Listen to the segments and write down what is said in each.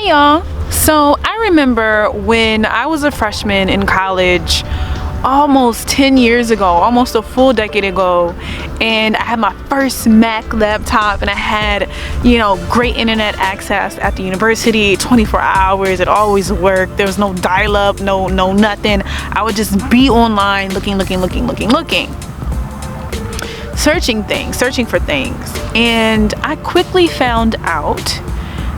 Hey y'all. So I remember when I was a freshman in college almost 10 years ago, almost a full decade ago, and I had my first Mac laptop and I had, great internet access at the university, 24 hours. It always worked. There was no dial-up, no nothing. I would just be online looking, searching for things. And I quickly found out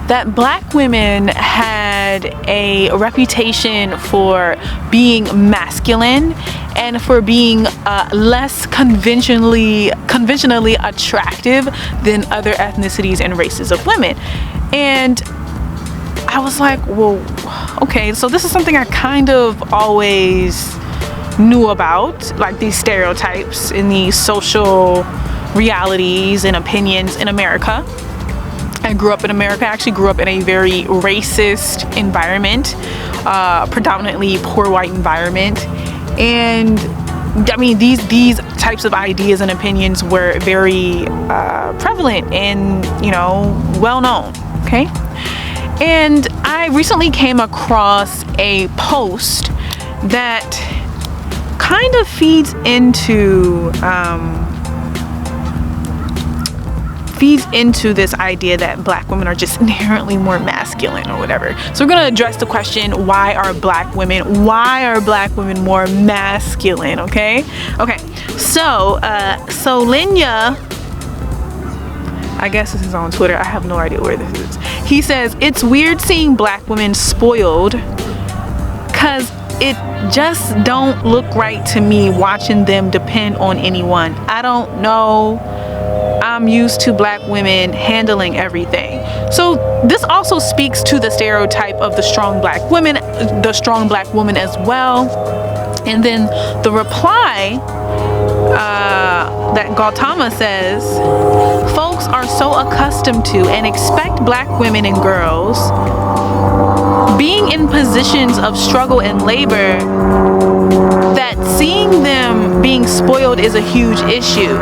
that black women had a reputation for being masculine and for being less conventionally attractive than other ethnicities and races of women. And I was like, well, okay, so this is something I kind of always knew about, like these stereotypes and these social realities and opinions in America. I grew up in America. I actually grew up in a very racist environment, predominantly poor white environment. And I mean, these types of ideas and opinions were very prevalent and, well known, okay? And I recently came across a post that kind of feeds into this idea that black women are just inherently more masculine or whatever. So we're gonna address the question, why are black women more masculine? Okay, so Linya, I guess this is on Twitter, I have no idea where this is. He says, it's weird seeing black women spoiled cause it just don't look right to me watching them depend on anyone. I don't know. I'm used to black women handling everything. So this also speaks to the stereotype of the strong black woman as well. And then the reply that Gautama says, folks are so accustomed to and expect black women and girls being in positions of struggle and labor that seeing them being spoiled is a huge issue.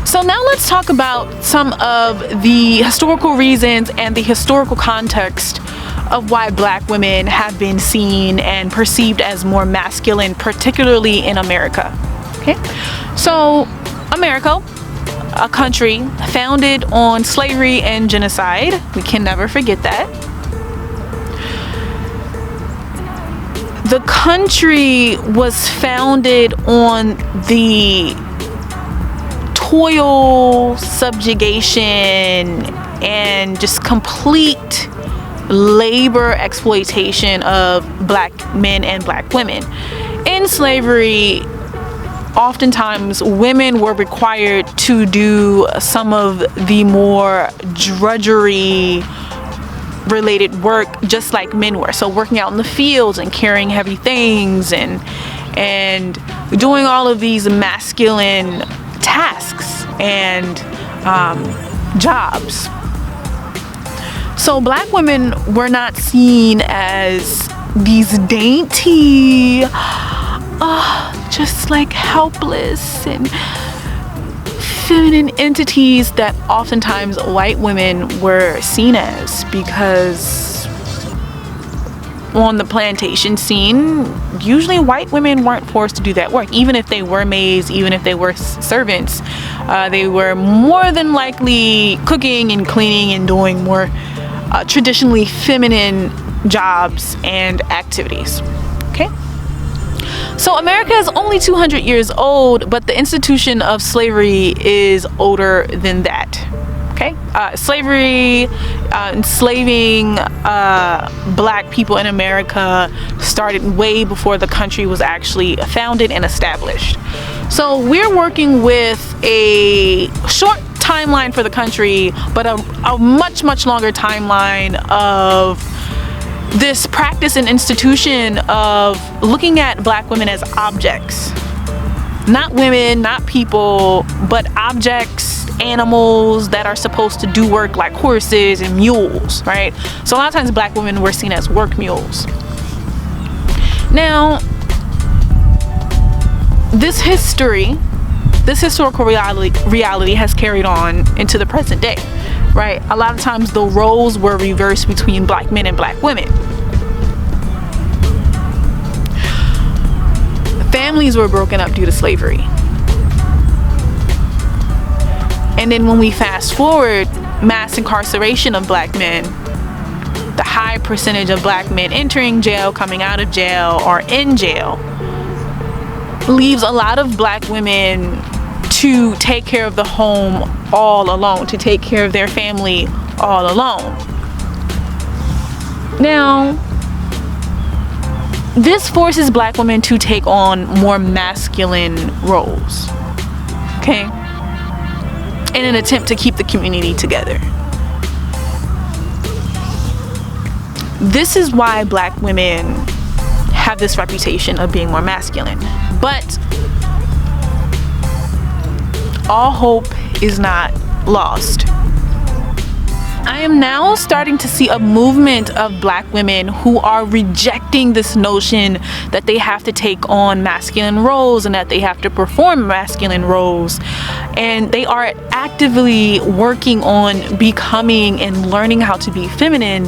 So now let's talk about some of the historical reasons and the historical context of why black women have been seen and perceived as more masculine, particularly in America. Okay, so America, a country founded on slavery and genocide. We can never forget that. The country was founded on the toil, subjugation, and just complete labor exploitation of black men and black women. In slavery, oftentimes women were required to do some of the more drudgery related work just like men were. So working out in the fields and carrying heavy things and doing all of these masculine tasks and jobs. So black women were not seen as these dainty, just like helpless and feminine entities that oftentimes white women were seen as, because on the plantation scene, usually white women weren't forced to do that work. Even if they were maids, even if they were servants, they were more than likely cooking and cleaning and doing more traditionally feminine jobs and activities. Okay, so America is only 200 years old, but the institution of slavery is older than that. Okay, slavery, enslaving black people in America started way before the country was actually founded and established. So we're working with a short timeline for the country, but a much longer timeline of this practice and institution of looking at black women as objects. Not women, not people, but objects, animals that are supposed to do work like horses and mules, right? So a lot of times black women were seen as work mules. Now, this historical reality has carried on into the present day, right? A lot of times the roles were reversed between black men and black women. Families were broken up due to slavery. And then when we fast forward, mass incarceration of black men, the high percentage of black men entering jail, coming out of jail, or in jail, leaves a lot of black women to take care of the home all alone, to take care of their family all alone. Now, this forces black women to take on more masculine roles, okay, in an attempt to keep the community together. This is why black women have this reputation of being more masculine. But all hope is not lost. I am now starting to see a movement of black women who are rejecting this notion that they have to take on masculine roles and that they have to perform masculine roles. And they are actively working on becoming and learning how to be feminine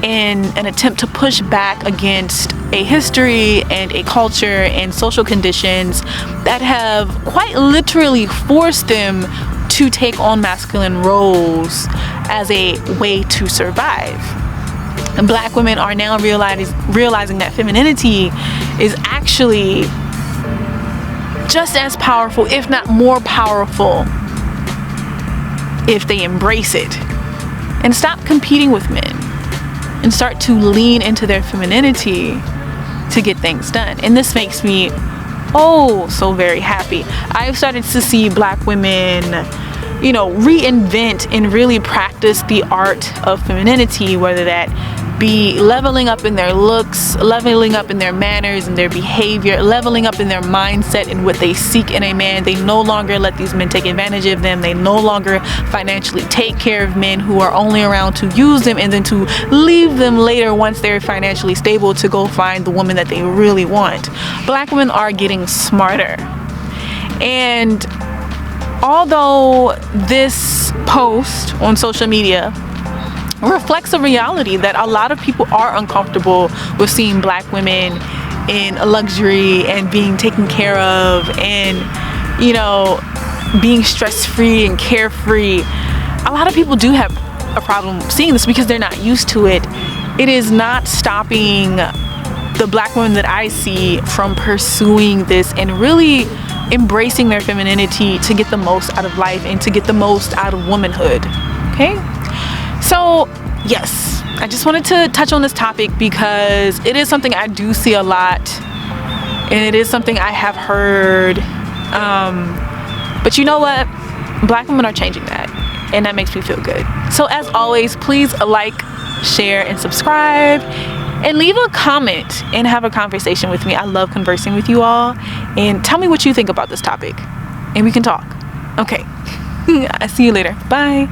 in an attempt to push back against a history and a culture and social conditions that have quite literally forced them to take on masculine roles as a way to survive. And black women are now realizing that femininity is actually just as powerful, if not more powerful, if they embrace it and stop competing with men and start to lean into their femininity to get things done. And this makes me so very happy. I've started to see black women, reinvent and really practice the art of femininity, whether that be leveling up in their looks, leveling up in their manners and their behavior, leveling up in their mindset and what they seek in a man. They no longer let these men take advantage of them. They no longer financially take care of men who are only around to use them and then to leave them later once they're financially stable to go find the woman that they really want. Black women are getting smarter. And although this post on social media reflects a reality that a lot of people are uncomfortable with seeing black women in luxury and being taken care of and, being stress-free and carefree. A lot of people do have a problem seeing this because they're not used to it. It is not stopping the black women that I see from pursuing this and really embracing their femininity to get the most out of life and to get the most out of womanhood. Okay? So, yes, I just wanted to touch on this topic because it is something I do see a lot and it is something I have heard. But you know what? Black women are changing that and that makes me feel good. So as always, please like, share, and subscribe and leave a comment and have a conversation with me. I love conversing with you all and tell me what you think about this topic and we can talk. Okay. I see you later. Bye.